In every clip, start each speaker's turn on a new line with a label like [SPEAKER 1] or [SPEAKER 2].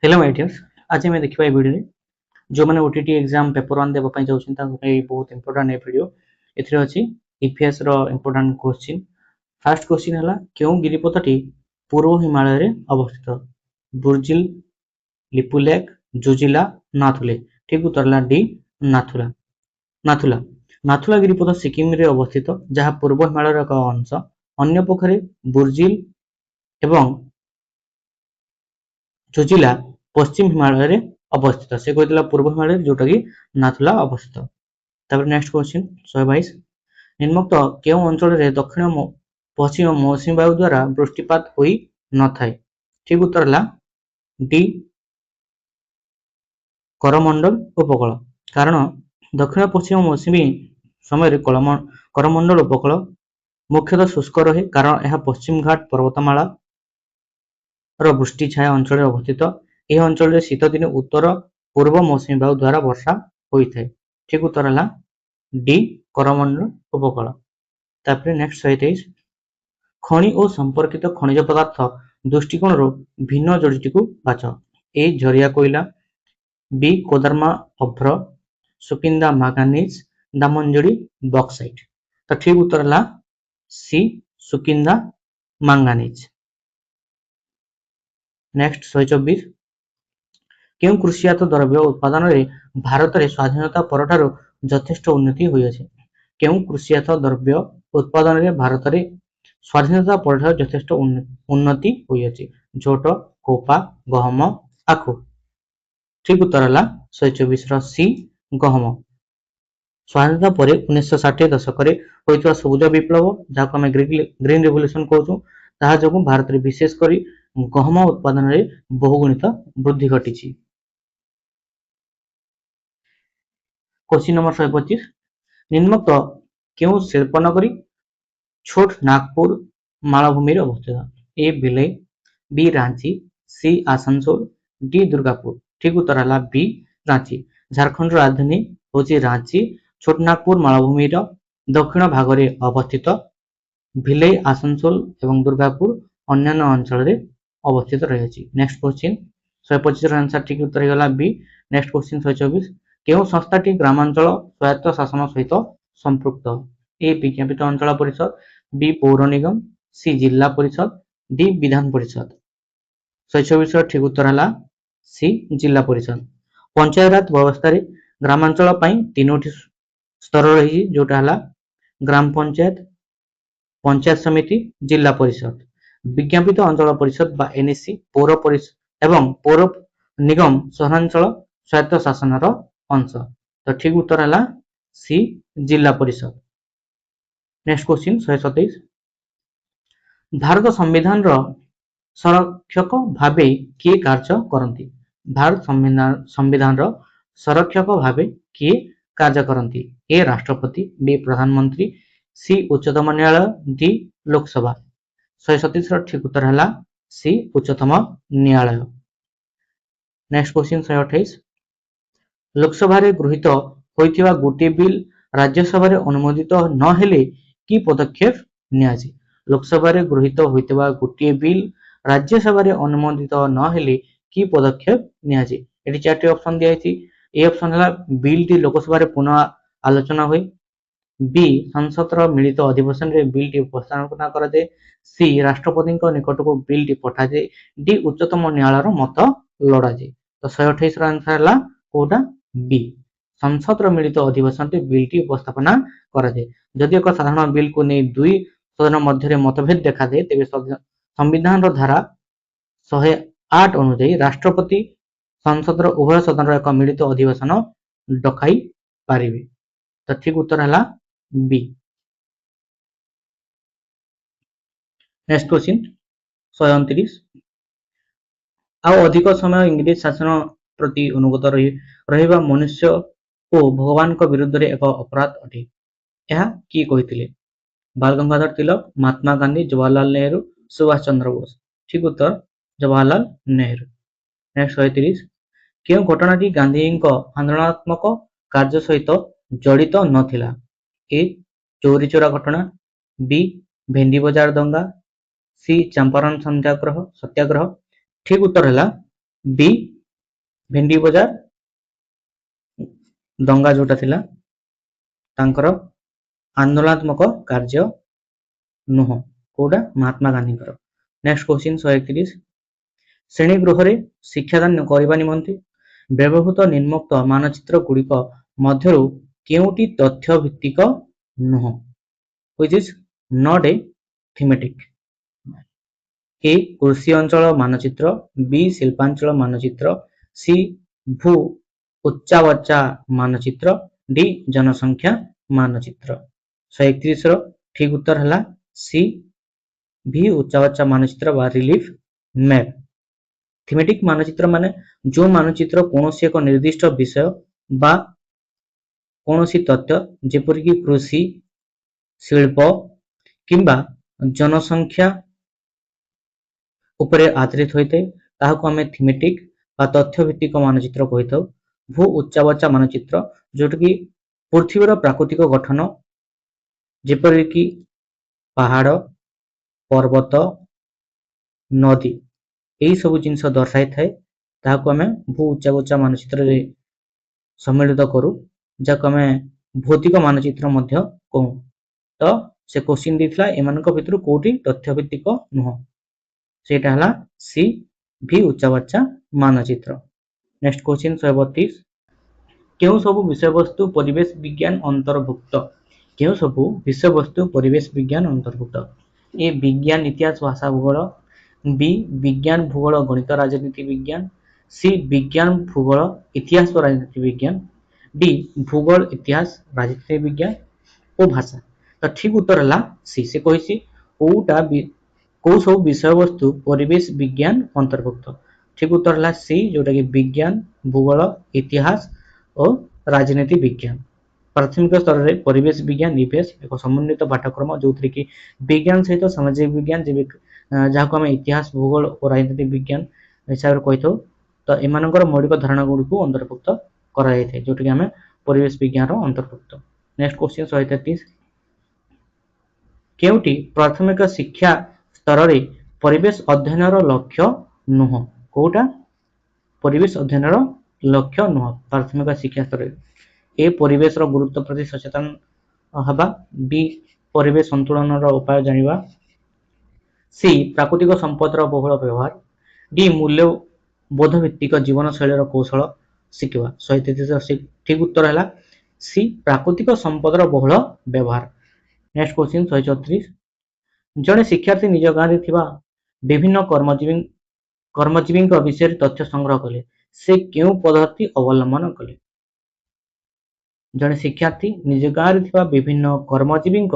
[SPEAKER 1] Hello my dears, आज आम देखा भिडियो जो मैंने ओटीटी एग्जाम पेपर 1 देवाई जाऊँगी बहुत इंपोर्टाट ए भिडियो एथिरे अछि ईपीएस रो इंपोर्टाट क्वेश्चन। फर्स्ट क्वेश्चन है क्यों गिरिपथटी पूर्व हिमालय रे अवस्थित? बुर्जिल, लिपुलेख, जुजिला, नाथुले। ठीक उत्तर है डी नाथुला। नाथुला नाथुला गिरिपथ सिक्किम रे अवस्थित जहाँ पूर्व हिमालय एक अंश। अन्य पक्षरे बुर्जिल एवं जुजिला पश्चिम हिमालय रे अवस्थित। से कहते पूर्व हिमालय जोटा कि नाथुला अवस्थित। तापर नेक्स्ट क्वेश्चन 122 निम्नोक्त केउ अंचल रे दक्षिण पश्चिम मौसुमी वायु द्वारा वृष्टिपात होई न थाए? ठीक उत्तर है डी करमंडल उपकूल। कारण दक्षिण पश्चिम मौसुमी समय करमंडल उपकूल मुख्यतः शुष्क रहे कारण यह पश्चिम घाट पर्वतमाला वृष्टि छाया अंचल अवस्थित। यह अंचल शीत दिन उत्तर पूर्व मौसुमी वायु द्वारा वर्षा होता है। ठीक उत्तर है डी करमंडल उपकूल। तापर नेक्स्ट 123 खनि और संपर्कित खनिज पदार्थ दृष्टिकोण भिन्न जोड़ीटी को बाछ। ए झरिया कोयला, B Koderma अभ्र, Sukinda manganese, दामंजड़ी bauxite. तो ठीक उत्तर है सी सुकिंदा मैंगानीज। नेक्स्ट 124 क्यों कृषिजात द्रव्य उत्पादन रे भारत रे स्वाधीनता परठारु यथेष्ट उन्नति होई अछि? क्यों कृषिजात द्रव्य उत्पादन रे भारत रे स्वाधीनता परठारु यथेष्ट उन्नति होई अछि? झोट, कोपा, गहम, आखु। ठीक उत्तर है 124 रो सी गहम। स्वाधीनता पर 1960 दशक रे होइतवा सबुज विप्लव जाको हम ग्रीन रेवोल्यूशन कहूँ ताहा जोगु भारत रे विशेष करी गहम उत्पादन रे बहुगुणित वृद्धि घटी। क्वेश्चन नंबर 125 निम्नोक्त क्यों शिल्पनगरी छोट नागपुर मालभूमि अवस्थित? ए भिलाई, बी रांची, सी आसनसोल, डी दुर्गापुर। ठीक उत्तर है बी रांची। झारखंड राजधानी होची रांची। छोटनागपुर मालभूमि दक्षिण भाग में अवस्थित। भिलाई, आसनसोल एवं दुर्गापुर अन्य अंचल में अवस्थित रही। नेक्स्ट क्वेश्चन 125 आंसर ठीक उत्तर होगा बी। नेक्स्ट क्वेश्चन 124 क्यों संस्थाटी ग्रामांचल स्वायत्त शासन सहित संपृक्त? ए विज्ञापित अंचल परिषद, बी पौर निगम, सी जिला परिषद, डी विधान परिषद। 124 ठीक उत्तर है सी जिला परिषद। पंचायत व्यवस्था ग्रामांचल तीनोटी स्तर रही जोटा है ग्राम पंचायत, पंचायत समिति, जिला परिषद। विज्ञापित अंचल परिषद बा एनएससी पौर परिषद एवं पौर निगम सहरांचल स्वायत्त शासन अंश। तो ठीक उत्तर है सी जिला परिषद। नेक्स्ट क्वेश्चन 127 भारत संविधान संरक्षक भावे किए कार्य करती? भारत संविधान संरक्षक भावे किए कार्य करती? ए राष्ट्रपति, बी प्रधानमंत्री, सी उच्चतम न्यायालय, डी लोकसभा। 127 ठीक उत्तर है सी उच्चतम न्यायालय। नेक्स्ट क्वेश्चन 128 लोकसभा गृहीत होइथिबा गोटे बिल राज्यसभा अनुमोदित न हेले कि पदक्षेप नियाजी? लोकसभा गृहीत होइथिबा गोटे बिल राज्यसभा अनुमोदित न हेले कि पदक्षेप नियाजी? एटी चारटी ऑप्शन दिया है। ए ऑप्शन है बिल टी लोकसभा पुनः आलोचना हुए, बी संसद मिलित अधिवेशन रे बिल टी उपस्थापना करा जाए, सी राष्ट्रपति निकट को बिल टी पठा जाए, डी उच्चतम न्यायालय मत लड़ा जाए। तो 128 आंसर है कोटा बी संसद मिलित अधिवेशन रे बिल टी उपस्थापना करा जाए। जदि एक साधारण बिल को नहीं दुई सदन मध्य मतभेद देखा जाए तेज संविधान धारा 108 अनुजाई राष्ट्रपति संसद उभय सदन एक मिलित अधिवेशन डकाई पारे। तो ठीक उत्तर है बी। नेक्स्ट क्वेश्चन 129 आउ अधिक समय इंग्लिश शासन प्रति अनुगत रहिबा मनुष्य को भगवान को विरुद्ध रे एक अपराध अटे? यह किए कहिथिले? बाल गंगाधर तिलक, महात्मा गांधी, जवाहरलाल नेहरू, सुभाष चंद्र बोस। ठीक उत्तर जवाहरलाल नेहरू। नेक्स्ट 130 क्यों घटनाटी गांधी आंदोलनात्मक कार्य सहित जड़ित नथिला? ए चोरी चोरा घटना, बी भेंडी बजार दंगा, सी चंपारण सत्याग्रह। ठीक उत्तर है बी ଭେଣ୍ଡି ବଜାର ଦଙ୍ଗା ଯୋଉଟା ଥିଲା ତାଙ୍କର ଆନ୍ଦୋଳନାତ୍ମକ କାର୍ଯ୍ୟ ନୁହଁ, କୋଉଟା ମହାତ୍ମା ଗାନ୍ଧୀଙ୍କର। ନେକ୍ସଟ କ୍ୱେଶ୍ଚିନ୍ 131, ଶ୍ରେଣୀ ଗୃହରେ ଶିକ୍ଷାଦାନ କରିବା ନିମନ୍ତେ ବ୍ୟବହୃତ ନିମ୍ନୋକ୍ତ ମାନଚିତ୍ର ଗୁଡ଼ିକ ମଧ୍ୟରୁ କେଉଁଟି ତଥ୍ୟ ଭିତ୍ତିକ ନୁହଁ? which is not a thematic? A କୃଷି ଅଞ୍ଚଳ ମାନଚିତ୍ର, B ଶିଳ୍ପାଞ୍ଚଳ ମାନଚିତ୍ର, C ଭୂ ଉଚ୍ଚାବାଚା ମାନଚିତ୍ର, D ଜନସଂଖ୍ୟା ମାନଚିତ୍ର। 131 ର ଠିକ ଉତ୍ତର ହେଲା C ଭି ଉଚ୍ଚାବାଚା ମାନଚିତ୍ର ବା ରିଲିଫ ମ୍ୟାପ। ଥିମେଟିକ ମାନଚିତ୍ର ମାନେ ଯେଉଁ ମାନଚିତ୍ର କୌଣସି ଏକ ନିର୍ଦ୍ଦିଷ୍ଟ ବିଷୟ ବା କୌଣସି ତଥ୍ୟ ଯେପରିକି କୃଷି, ଶିଳ୍ପ କିମ୍ବା ଜନସଂଖ୍ୟା ଉପରେ ଆଧାରିତ ହୋଇଥାଏ ତାହାକୁ ଆମେ ଥିମେଟିକ ବା ତଥ୍ୟ ଭିତ୍ତିକ ମାନଚିତ୍ର କହିଥାଉ। ଭୂ ଉଚ୍ଚାବାଚା ମାନଚିତ୍ର ଯୋଉଟାକି ପୃଥିବୀର ପ୍ରାକୃତିକ ଗଠନ ଯେପରିକି ପାହାଡ଼, ପର୍ବତ, ନଦୀ ଏହି ସବୁ ଜିନିଷ ଦର୍ଶାଇଥାଏ ତାହାକୁ ଆମେ ଭୂ ଉଚ୍ଚାବାଚା ମାନଚିତ୍ରରେ ସମ୍ମିଳିତ କରୁ, ଯାହାକୁ ଆମେ ଭୌତିକ ମାନଚିତ୍ର ମଧ୍ୟ କହୁ। ତ ସେ କ୍ୱେଶ୍ଚିନ୍ ଦେଇଥିଲା ଏମାନଙ୍କ ଭିତରୁ କୋଉଠି ତଥ୍ୟ ଭିତ୍ତିକ ନୁହଁ, ସେଇଟା ହେଲା ସି ଭି ଉଚ୍ଚାବାଚା ମାନଚିତ୍ର। ନେକ୍ସଟ କ୍ୱେଶ୍ଚିନ୍ 132, କେଉଁ ସବୁ ବିଷୟବସ୍ତୁ ପରିବେଶ ବିଜ୍ଞାନ ଅନ୍ତର୍ଭୁକ୍ତ? କେଉଁ ସବୁ ବିଷୟବସ୍ତୁ ପରିବେଶ ବିଜ୍ଞାନ ଅନ୍ତର୍ଭୁକ୍ତ? ଏ ବିଜ୍ଞାନ ଇତିହାସ ଭାଷା ଭୂଗୋଳ, ବି ବିଜ୍ଞାନ ଭୂଗୋଳ ଗଣିତ ରାଜନୀତି ବିଜ୍ଞାନ, ସି ବିଜ୍ଞାନ ଭୂଗୋଳ ଇତିହାସ ଓ ରାଜନୀତି ବିଜ୍ଞାନ, ଡି ଭୂଗୋଳ ଇତିହାସ ରାଜନୀତି ବିଜ୍ଞାନ ଓ ଭାଷା। ତ ଠିକ ଉତ୍ତର ହେଲା ସି। ସେ କହିଛି କୋଉ ସବୁ ବିଷୟବସ୍ତୁ ପରିବେଶ ବିଜ୍ଞାନ ଅନ୍ତର୍ଭୁକ୍ତ। ଠିକ ଉତ୍ତର ହେଲା ସି ଯୋଉଟା କି ବିଜ୍ଞାନ ଭୂଗୋଳ ଇତିହାସ ଓ ରାଜନୀତି ବିଜ୍ଞାନ। ପ୍ରାଥମିକ ସ୍ତରରେ ପରିବେଶ ବିଜ୍ଞାନ ଇଭିଏସ୍ ଏକ ସମନ୍ୱିତ ପାଠ୍ୟକ୍ରମ ଯୋଉଥିରେ କି ବିଜ୍ଞାନ ସହିତ ସାମାଜିକ ବିଜ୍ଞାନ ଯାହାକୁ ଆମେ ଇତିହାସ ଭୂଗୋଳ ଓ ରାଜନୀତି ବିଜ୍ଞାନ ହିସାବରେ କହିଥାଉ। ତ ଏମାନଙ୍କର ମୌଳିକ ଧାରଣା ଗୁଡ଼ିକୁ ଅନ୍ତର୍ଭୁକ୍ତ କରାଯାଇଥାଏ ଯୋଉଟାକି ଆମେ ପରିବେଶ ବିଜ୍ଞାନର ଅନ୍ତର୍ଭୁକ୍ତ। ନେକ୍ସଟ କ୍ୱେଶ୍ଚିନ୍ 133, କେଉଁଟି ପ୍ରାଥମିକ ଶିକ୍ଷା ସ୍ତରରେ ପରିବେଶ ଅଧ୍ୟୟନର ଲକ୍ଷ୍ୟ ନୁହଁ? କୋଉଟା ପରିବେଶ ଅଧ୍ୟୟନର ଲକ୍ଷ୍ୟ ନୁହଁ ପ୍ରାଥମିକ ଶିକ୍ଷା ସ୍ତରରେ? ଏ ପରିବେଶର ଗୁରୁତ୍ୱ ପ୍ରତି ସଚେତନ ହେବା, ବି ପରିବେଶ ସନ୍ତୁଳନର ଉପାୟ ଜାଣିବା, ସି ପ୍ରାକୃତିକ ସମ୍ପଦର ବହୁଳ ବ୍ୟବହାର, ଡି ମୂଲ୍ୟବୋଧ ଭିତ୍ତିକ ଜୀବନଶୈଳୀର କୌଶଳ ଶିଖିବା। 133 ଠିକ ଉତ୍ତର ହେଲା ସି ପ୍ରାକୃତିକ ସମ୍ପଦର ବହୁଳ ବ୍ୟବହାର। ନେକ୍ସଟ କ୍ୱେଶ୍ଚିନ୍ 134, ଜଣେ ଶିକ୍ଷାର୍ଥୀ ନିଜ ଗାଁରେ ଥିବା ବିଭିନ୍ନ କର୍ମଜୀବୀଙ୍କ ବିଷୟରେ ତଥ୍ୟ ସଂଗ୍ରହ କଲେ, ସେ କେଉଁ ପଦ୍ଧତି ଅବଲମ୍ବନ କଲେ? ଜଣେ ଶିକ୍ଷାର୍ଥୀ ନିଜ ଗାଁରେ ଥିବା ବିଭିନ୍ନ କର୍ମଜୀବୀଙ୍କ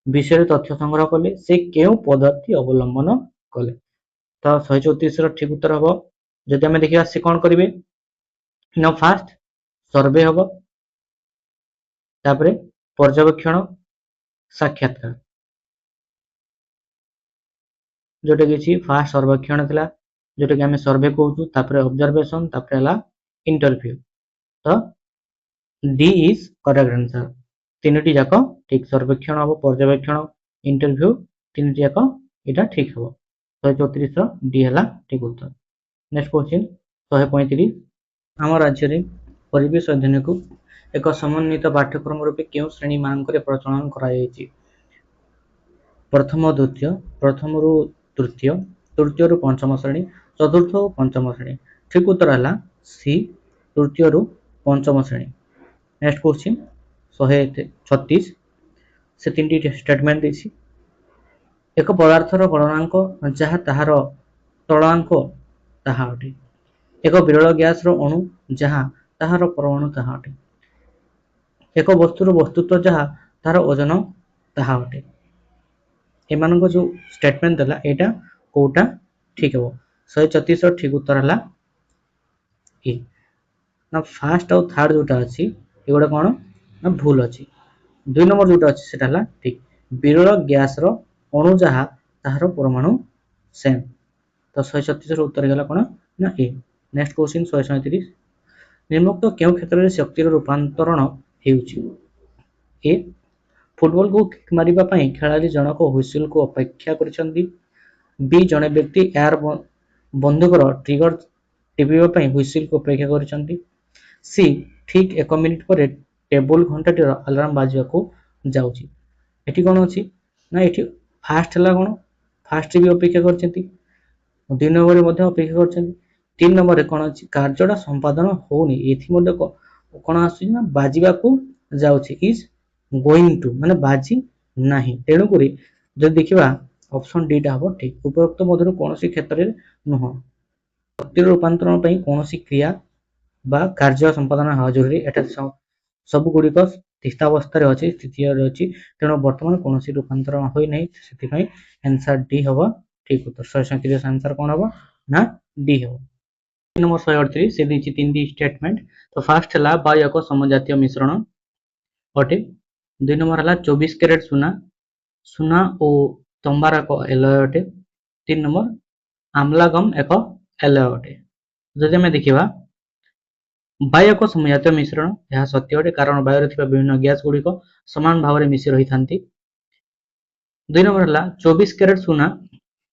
[SPEAKER 1] ବିଷୟରେ ତଥ୍ୟ ସଂଗ୍ରହ କଲେ, ସେ କେଉଁ ପଦ୍ଧତି ଅବଲମ୍ବନ କଲେ? ତ 134 ର ଠିକ ଉତ୍ତର ହବ, ଯଦି ଆମେ ଦେଖିବା ସେ କଣ କରିବେ ନା ଫାଷ୍ଟ ସର୍ଭେ ହବ, ତାପରେ ପର୍ଯ୍ୟବେକ୍ଷଣ, ସାକ୍ଷାତକାର, ଯୋଉଟା କିଛି ଫାଷ୍ଟ ସର୍ବେକ୍ଷଣ ଥିଲା ଯୋଉଟା କି ଆମେ ସର୍ଭେ କହୁଛୁ, ତାପରେ ଅବଜରଭେସନ, ତାପରେ ହେଲା ଇଣ୍ଟରଭ୍ୟୁ। ତ ଡି ଇଜ କରେକ୍ଟ ଆନ୍ସର। ତିନିଟି ଯାକ ଠିକ, ସର୍ବେକ୍ଷଣ ହବ, ପର୍ଯ୍ୟବେକ୍ଷଣ, ଇଣ୍ଟରଭ୍ୟୁ, ତିନିଟି ଯାକ ଏଇଟା ଠିକ ହବ। 134 ର ଡି ହେଲା ଠିକ ଉତ୍ତର। ନେକ୍ସଟ କ୍ୱେଶ୍ଚିନ୍ 135, ଆମ ରାଜ୍ୟରେ ପରିବେଶ ଅଧ୍ୟୟନକୁ ଏକ ସମନ୍ୱିତ ପାଠ୍ୟକ୍ରମ ରୂପେ କେଉଁ ଶ୍ରେଣୀ ମାନଙ୍କରେ ପ୍ରଚଳନ କରାଯାଇଛି? ପ୍ରଥମ ଦ୍ୱିତୀୟ, ପ୍ରଥମରୁ ତୃତୀୟ, ତୃତୀୟରୁ ପଞ୍ଚମ ଶ୍ରେଣୀ, ଚତୁର୍ଥ ଓ ପଞ୍ଚମ ଶ୍ରେଣୀ। ଠିକ ଉତ୍ତର ହେଲା ସି ତୃତୀୟରୁ ପଞ୍ଚମ ଶ୍ରେଣୀ। ନେକ୍ସଟ କ୍ୱେଶ୍ଚିନ୍ 136, ସେ ତିନିଟି ଷ୍ଟେଟମେଣ୍ଟ ଦେଇଛି। ଏକ ପଦାର୍ଥର ଗଳନାଙ୍କ ଯାହା ତାହାର ତଳାଙ୍କ ତାହା ଅଟେ। ଏକ ବିରଳ ଗ୍ୟାସର ଅଣୁ ଯାହା ତାହାର ପରମାଣୁ ତାହା ଅଟେ। ଏକ ବସ୍ତୁର ବସ୍ତୁତ୍ୱ ଯାହା ତାହାର ଓଜନ ତାହା ଅଟେ। ଏମାନଙ୍କ ଯୋଉ ଷ୍ଟେଟମେଣ୍ଟ ଦେଲା ଏଇଟା କୋଉଟା ଠିକ ହବ? 136 ର ଠିକ ଉତ୍ତର ହେଲା ଏ। ନା ଫାଷ୍ଟ ଆଉ ଥାର୍ଡ ଯୋଉଟା ଅଛି ଏଗୁଡା କଣ ନା ଭୁଲ ଅଛି। 2 ନମ୍ବର ଯୋଉଟା ଅଛି ସେଟା ହେଲା ଠିକ। ବିରଳ ଗ୍ୟାସର ଅଣୁ ଯାହା ତାହାର ପରମାଣୁ ସେମ୍। ତ 136 ର ଉତ୍ତର ହେଲା କଣ ନା ଏ। ନେକ୍ସଟ କ୍ୱେଶ୍ଚିନ୍ 137, ନିମ୍ନୋକ୍ତ କେଉଁ କ୍ଷେତ୍ରରେ ଶକ୍ତିର ରୂପାନ୍ତରଣ ହେଉଛି? ଏ ଫୁଟବଲକୁ କିକ୍ ମାରିବା ପାଇଁ ଖେଳାଳି ଜଣକ ହୁଇସିଲକୁ ଅପେକ୍ଷା କରିଛନ୍ତି, ବି ଜଣେ ବ୍ୟକ୍ତି ଏୟାର ବନ୍ଧୁକର ଟିପିବା ପାଇଁ ହୁଇସିଲକୁ ଅପେକ୍ଷା କରିଛନ୍ତି। ସି ଠିକ୍ 1 ମିନିଟ୍ ପରେ ଟେବୁଲ ଘଣ୍ଟାଟିର ଆଲାର୍ମ ବାଜିବାକୁ ଯାଉଛି। ଏଠି କ'ଣ ଅଛି ନା ଏଠି ଫାଷ୍ଟ ହେଲା କ'ଣ ଫାଷ୍ଟ ଟିପି ଅପେକ୍ଷା କରିଛନ୍ତି, 2 ନମ୍ବରରେ ମଧ୍ୟ ଅପେକ୍ଷା କରିଛନ୍ତି, 3 ନମ୍ବରରେ କ'ଣ ଅଛି କାର୍ଯ୍ୟଟା ସମ୍ପାଦନ ହଉନି, ଏଥି ମଧ୍ୟ କ'ଣ ଆସୁଛି ନା ବାଜିବାକୁ ଯାଉଛି ଇଜ ଗୋଇଂ ଟୁ ମାନେ ବାଜି ନାହିଁ। ତେଣୁକରି ଯଦି ଦେଖିବା ଅପସନ୍ ଡି ଟା ହବ ଠିକ୍। ଉପରୋକ୍ତ ମଧ୍ୟରୁ କୌଣସି କ୍ଷେତ୍ରରେ ନୁହଁ। ଶକ୍ତିର ରୂପାନ୍ତରଣ ପାଇଁ କୌଣସି କ୍ରିୟା ବା କାର୍ଯ୍ୟ ସମ୍ପାଦନ ହେବା ଜରୁରୀ। ଏଠାରେ ସବୁଗୁଡ଼ିକ ସ୍ଥିତାବସ୍ଥାରେ ଅଛି, ସ୍ଥିତିରେ ଅଛି, ତେଣୁ ବର୍ତ୍ତମାନ କୌଣସି ରୂପାନ୍ତରଣ ହୋଇନାହିଁ, ସେଥିପାଇଁ ଆନ୍ସର ଡି ହବ ଠିକ୍ ଉତ୍ତର। 137 ଆନ୍ସର କ'ଣ ହବ ନା ଡି ହବ। ନମ୍ବର 138 ସେ ଦେଇଛି 3ଟି ଷ୍ଟେଟମେଣ୍ଟ। ତ ଫାର୍ଷ୍ଟ ହେଲା ବାୟୁ ଏକ ସମଜାତୀୟ ମିଶ୍ରଣ ଅଟେ। 2 ନମ୍ବର ହେଲା 24 କ୍ୟାରେଟ୍ ସୁନା ଓ ତମ୍ବାର ଏକ ଏଲୟ ଅଟେ। 3 ନମ୍ବର ଆମ୍ଲାଗମ ଏକ ଏଲୟ ଅଟେ। ଯଦି ଆମେ ଦେଖିବା ବାୟୁ ଏକ ସମଜାତୀୟ ମିଶ୍ରଣ, ଏହା ସତ୍ୟ ଅଟେ କାରଣ ବାୟୁରେ ଥିବା ବିଭିନ୍ନ ଗ୍ୟାସ ଗୁଡ଼ିକ ସମାନ ଭାବରେ ମିଶି ରହିଥାନ୍ତି। 2 ନମ୍ବର ହେଲା 24 କ୍ୟାରେଟ୍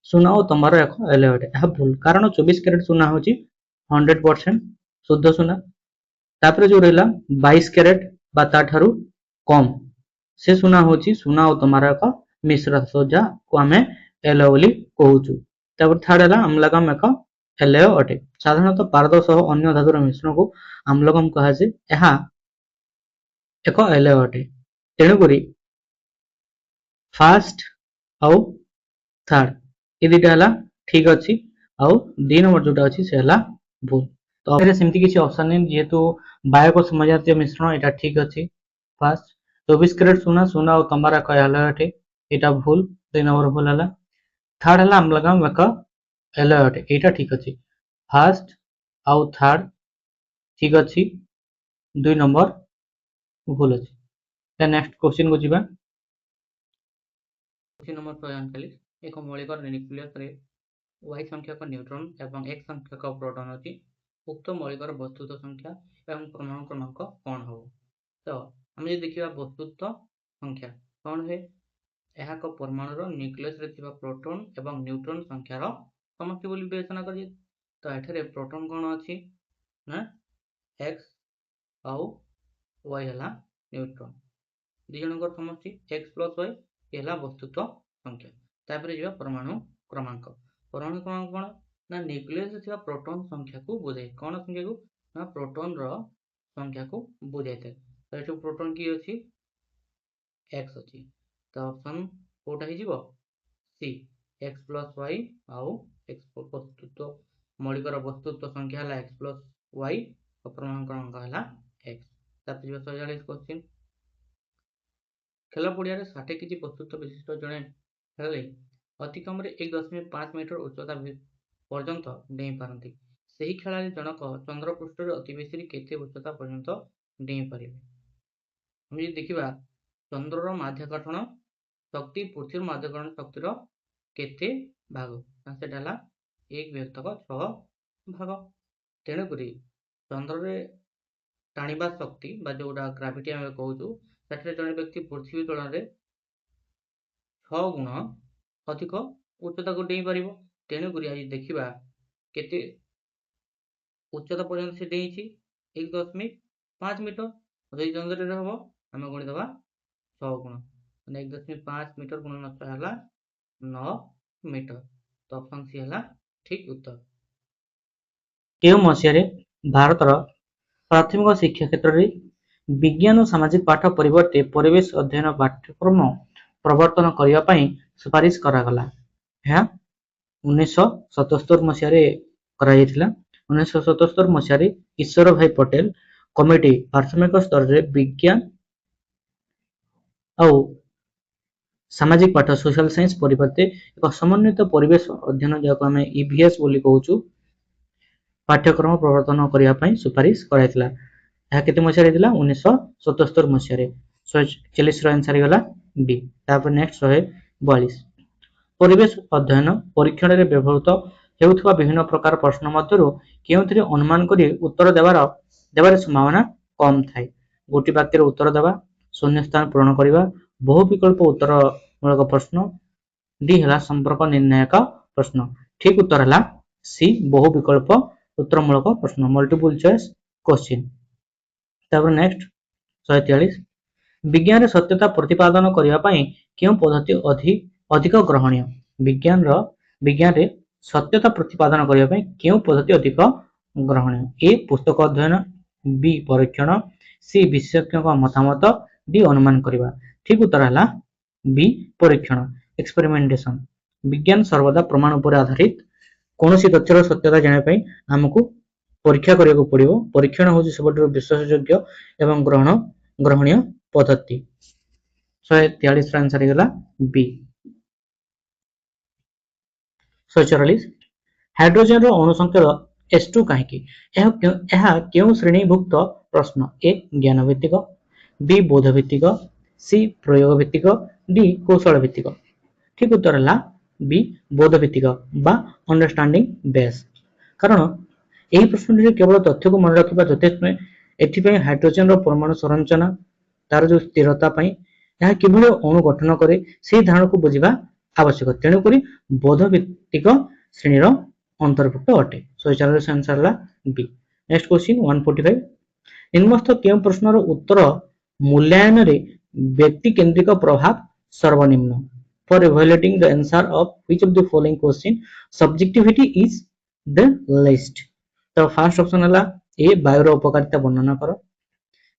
[SPEAKER 1] ସୁନା ଓ ତମ୍ବାର ଏକ ଏଲୟ ଅଟେ। ଏହା ଭୁଲ କାରଣ 24 କ୍ୟାରେଟ୍ ସୁନା ହେଉଛି 100% ଶୁଦ୍ଧ ସୁନା। ତାପରେ ଯୋଉ ରହିଲା 22 କ୍ୟାରେଟ୍ ବା ତାଠାରୁ କମ୍, ସେ ସୁନା ହେଉଛି ସୁନା ଓ ତମ୍ବାର ଏକ ମିଶ୍ର ଯାହାକୁ ଆମେ ଏଲୟ ବୋଲି କହୁଛୁ। ତାପରେ ଥାର୍ଡ ହେଲା ଆମ୍ଲାଗମ ଏକ ଏଲୟ ଅଟେ। ସାଧାରଣତଃ ପାରଦ ସହ ଅନ୍ୟ ଧାତୁର ମିଶ୍ରଣକୁ ଆମ୍ଲଗମ କୁହାଯାଏ। ଏହା ଏକ ଏଲୟ ଅଟେ। ତେଣୁକରି ଫାର୍ଷ୍ଟ ଆଉ ଥାର୍ଡ ଏ ଦୁଇଟା ହେଲା ଠିକ୍ ଅଛି, ଆଉ 2 ନମ୍ବର ଯୋଉଟା ଅଛି ସେ ହେଲା ଭୁଲ। ତ ଏଥିରେ ସେମିତି କିଛି ଅପସନ୍ ନାହିଁ, ଯେହେତୁ ବାୟୁ ଏକ ସମଜାତୀୟ ମିଶ୍ରଣ ଏଇଟା ଠିକ୍ ଅଛି। ଫାର୍ଷ୍ଟ 24 କ୍ୟାରେଟ୍ ସୁନା ଓ ତମ୍ବାର ଏକ ଏଲୟ ଅଟେ, ଏଇଟା ଭୁଲ, 2 ନମ୍ବର ଭୁଲ ହେଲା। ଥାର୍ଡ ହେଲା ଆମ୍ଲଗମ ଏକ ଏଲୟ ଅଟେ, ଏଇଟା ଠିକ୍ ଅଛି। ଫାର୍ଷ୍ଟ ଆଉ ଥାର୍ଡ ଠିକ୍ ଅଛି, 2 ନମ୍ବର ଭୁଲ ଅଛି। ନେକ୍ସଟ କ୍ୱେଶ୍ଚିନ୍ କୁ ଯିବା। क्वेश्चन नंबर 45 एक मौलिक न्यूक्लियस रे y संख्यक न्यूट्रॉन एवं x संख्यक प्रोटॉन अछि। उक्त मौलिकर वस्तुत्व संख्या एवं परमाणु क्रमांक कौन हो? तो हम जे देखिबा वस्तुत्व संख्या कौन है, यह एक परमाणुर न्यूक्लियस रे थिबा प्रोटॉन एवं न्यूट्रॉन संख्यार समष्टि बोली विवेचना करिए। तो एठारे प्रोटॉन कौन अछि ना x आउ y हला न्यूट्रॉन, दि जनकर समष्टि x + y एला वस्तुत्व संख्या। तापर जीवा परमाणु क्रमांक। परमाणु क्रमांक कौन ना न्यूक्लियस रे थिबा प्रोटॉन संख्या को बुझाए। कौन संख्या को ना प्रोटॉन रो संख्या को बुझाए। तो एठो प्रोटॉन की अछि x अछि। तो ऑप्शन कोटा ही जीवो सी x + y आउ x वस्तुत्व मौलिकर वस्तुत्व संख्या हला x + y और परमाणु क्रमांक हला x। तापर जीवा 46 क्वेश्चन। खेल पड़िया 60 केजी वस्तुत्व विशिष्ट जड़े खेलाड़ी अति कम 1.5 मीटर उच्चता पर्यंत डेई पारती। सही खेलाड़ी जनक चंद्रपृष्ठ अति बेसी केते उच्चता पर्यंत डेई पारे। हम देखा चंद्रर माध्याकर्षण शक्ति पृथ्वी माध्याकर्षण शक्तिर केते भाग से 1/6 भाग। तेणुक चंद्र टाणिबा शक्ति जोटा ग्राविटी आम कहूँ से जड़े व्यक्ति पृथ्वी तुलन में 6 गुण अधिक उच्चता को डेई पार। तेणुक आज देखा केते उच्चता पर्यंत से डेई 1.5 मीटर। यदि चंद्र हम आम गणिदे 6 गुण 1.5 मीटर गुण 9 मीटर। तो ऑप्शन सी है ठीक उत्तर। केउं मसीहारे भारतर प्राथमिक शिक्षा क्षेत्र में विज्ञान और सामाजिक पाठ परिवर्ते परिवेश अध्ययन पाठ्यक्रम प्रवर्तन करने पाई सुपारिश करागला? यह 1977 मसीहारे करा जायतिला। 1977 मसीहारे ईश्वर भाई पटेल कमिटी प्राथमिक स्तर में विज्ञान और सामाजिक पाठ सोशल साइंस परिवर्ते एक समन्वित परिवेश अध्ययन जहाँ आम ईवीएस बोली कहूँ पाठ्यक्रम प्रवर्तन करने सुपारिश कराइला। यह केते मसीहारे दिला 1977 मसीहारे। 141 आंसर गला बी। तापर नेक्स्ट 142 परिवेश अध्ययन परीक्षण में व्यवहृत हेउथुवा विभिन्न प्रकार प्रश्न मध्यरु केउथिरे अनुमान करी उत्तर देबार संभावना कम थाए। गोटी वाक्य उत्तर देवा, शून्य स्थान पूरण करवा, बहु विकल्प उत्तर मूलक प्रश्न, डी है संपर्क निर्णायक प्रश्न। ठीक उत्तर है सी बहु विकल्प उत्तरमूलक प्रश्न मल्टीपल चॉइस क्वेश्चन। तापर नेक्स्ट 143 विज्ञान सत्यता प्रतिपादन करने पाई क्यों पद्धति अधिक ग्रहणीय। विज्ञान रे सत्यता प्रतिपादन करने पाई क्यों पद्धति अधिक ग्रहणीय। ए पुस्तक अध्ययन, बी परीक्षण, सी विशेषज्ञ मतामत, डी अनुमान करवा। ठीक उत्तर है बी परीक्षण एक्सपेरिमेंटेशन। विज्ञान सर्वदा प्रमाण पर आधारित कौन सी तथ्यर सत्यता जाना पाई हमको परीक्षा करने पड़ो। परीक्षण हूँ सब विश्वासयोग्य एवं ग्रहणीय पद्धति। 143 आंसर होगा बी। 144 हाइड्रोजन अणुसंख्या S2 कहीं क्यों श्रेणीभुक्त प्रश्न। ए ज्ञान भित्तिक, बी बोध भित्तिक, सी प्रयोग भित्तिक, डी कौशल भित्तिक। ठीक उत्तर है बी बोध भित्तिक बा अंडरस्टैंडिंग बेस। कारण यही प्रश्न केवल तथ्य को मन रखा यथेष्ट नुहे। एथिपाई हाइड्रोजन परमाणु संरचना तार जो स्थिरता यह किभଳି अणु गठन करे से धारणा को बुझा आवश्यक। तेणुक बोध भित्तिक श्रेणी अंतर्भुक्त अटे। 144 आंसर है बी। नेक्स्ट क्वेश्चन 145 निम्नस्थ क्यों प्रश्नर उत्तर मूल्यांकन रे व्यक्ति केंद्रिक प्रभाव सर्वनिम्न। For evaluating the answer of which of the following question subjectivity is the list. तो फर्स्ट ऑप्शन है ए वायुर उपकारिता वर्णना कर,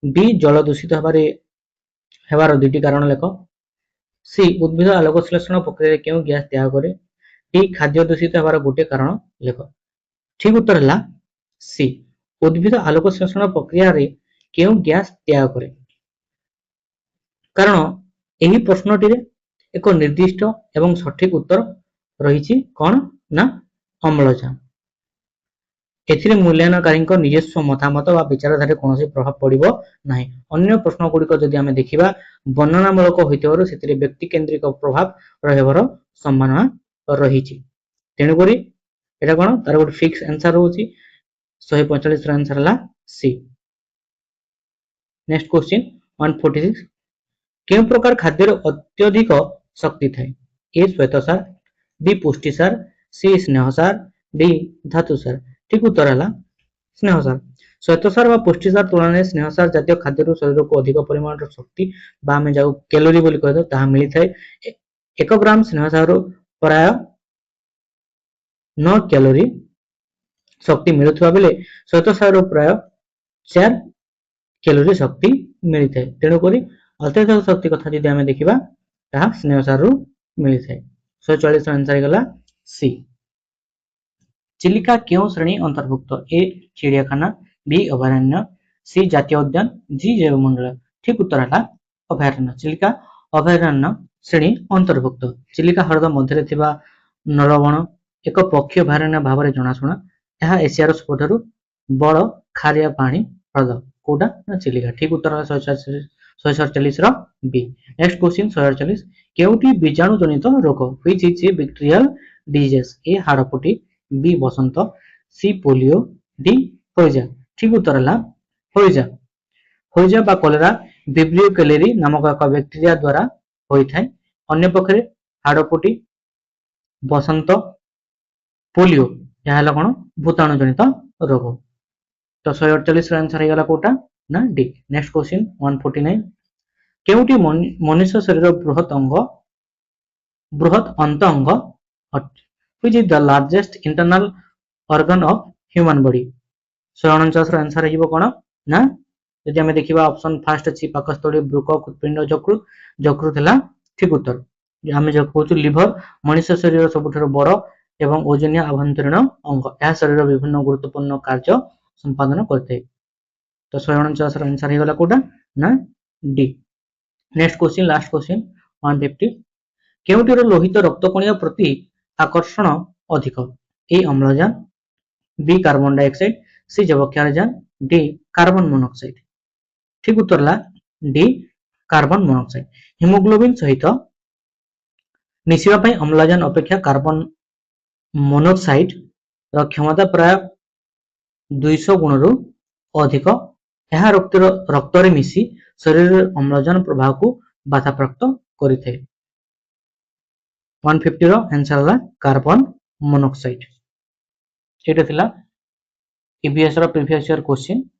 [SPEAKER 1] बी जल दूषित हेबार दुईटी कारण लेख, सी उद्भिद आलोक संश्लेषण प्रक्रिया क्यों गैस त्याग करे, डी खाद्य दूषित हेबार गोटे कारण लेख। ठीक उत्तर है सी उद्भिद आलोक संश्लेषण प्रक्रिया रे क्यों गैस त्याग करे। कारण यही प्रश्नटी एक निर्दिष्ट एवं सठिक उत्तर रही कौन ना अम्लजान। एथिरे मूल्यांकनकारी निजस्व मतामत व विचारधारा कौन प्रभाव पड़ो ना। अन्य प्रश्न गुड़िक जदि आम देखा वर्णनामूलक होते से व्यक्ति केंद्रिक प्रभाव रहार संभावना रही। तेणुक यहाँ कौन तार गोटे फिक्स आंसर रोचे 145 आंसर है सी। नेक्स्ट क्वेश्चन 146 क्यों प्रकार खाद्य अत्यधिक शक्ति थाए। ए श्वेतसार, बी पुष्टिसार, सी स्नेहसार, डी धातुसार। ठीक उत्तर है स्नेहसार। श्वेतसार व पुष्टिसार तुलना स्नेहसार जातीय खाद्य शरीर को अधिक परिमाण शक्ति आम जो कैलोरी बोली कही था मिलता है। 1 ग्राम स्नेहसार प्राय 9 कैलोरी शक्ति मिलुवा बेले श्वेतसार प्राय 4 कैलोरी शक्ति मिलता है। तेणुक अत्यधिक शक्ति कथा जब आम देखा स्नेहसार मिलता है। 144 आंसर गला सी। चिलिका क्यों श्रेणी अंतर्भुक्त। ए चिड़ियाखाना, बी अभयारण्य, सी जातीय उद्यान, जी जैवमंडल। ठीक उत्तर है अभयारण्य। चिलिका अभयारण्य श्रेणी अंतर्भुक्त। चिलिका हृद मध्य नलवण एक पक्षी अभयारण्य भाव में जनाशुना। यह एशियार सबुठारु बड़ खारिया पानी हृद कोटा चिलिका। ठीक उत्तर है 147 बी। नेक्स्ट क्वेश्चन 148 केउटी बीजाणु जनित रोग which is a bacterial disease. A हाड़फुटी, बी बसंत, सी पोलियो, डी हइजा। ठीक उत्तर है हइजा। हइजा बा कलेरा विब्रियो कैलेरी नामक एक बैक्टीरिया द्वारा होता है। अन्य पक्षे हाड़फुटी, बसंत, पोलियो यह कौन भूताणु जनित रोग। तो 148 आंसर होगा कोटा ना डी। नेक्स्ट क्वेश्चन 149 केउटी मनुष्य शरीर बृहत अंत अंग which is the largest internal organ of human body। 149 answer हो कौन ना जब आम देखा ऑप्शन फास्ट अच्छी पाकस्थली, ब्रुकक, उत्पिंड, यकृत। यकृत है ठीक उत्तर। आम जो कहूँ लिभर मनुष्य शरीर सबुठ बड़ एवं ओजनिया आभ्यंतरीण अंग यह शरीर विभिन्न गुरुत्वपूर्ण कार्य संपादन करते। तो 149 आंसर होगा कोटा ना D. Next question last question 150 केउटीर लोहित रक्तकणिया प्रति आकर्षण अधिक। ए अम्लजान, बी कार्बन डाइऑक्साइड, सी जैवक्षारजान, डी कार्बन मोनोक्साइड। ठीक उत्तर है डी कार्बन मोनोक्साइड। हिमोग्लोबिन सहित मिशिबा अम्लजान अपेक्षा कार्बन मोनोक्साइड क्षमता प्राय 200 गुण रु अधिक। यह रक्त रे मिसी शरीर अम्लजान प्रभाव को बाधाप्राप्त करिथे। 150 आंसर है कार्बन मोनोक्साइड। EVS ର previous year question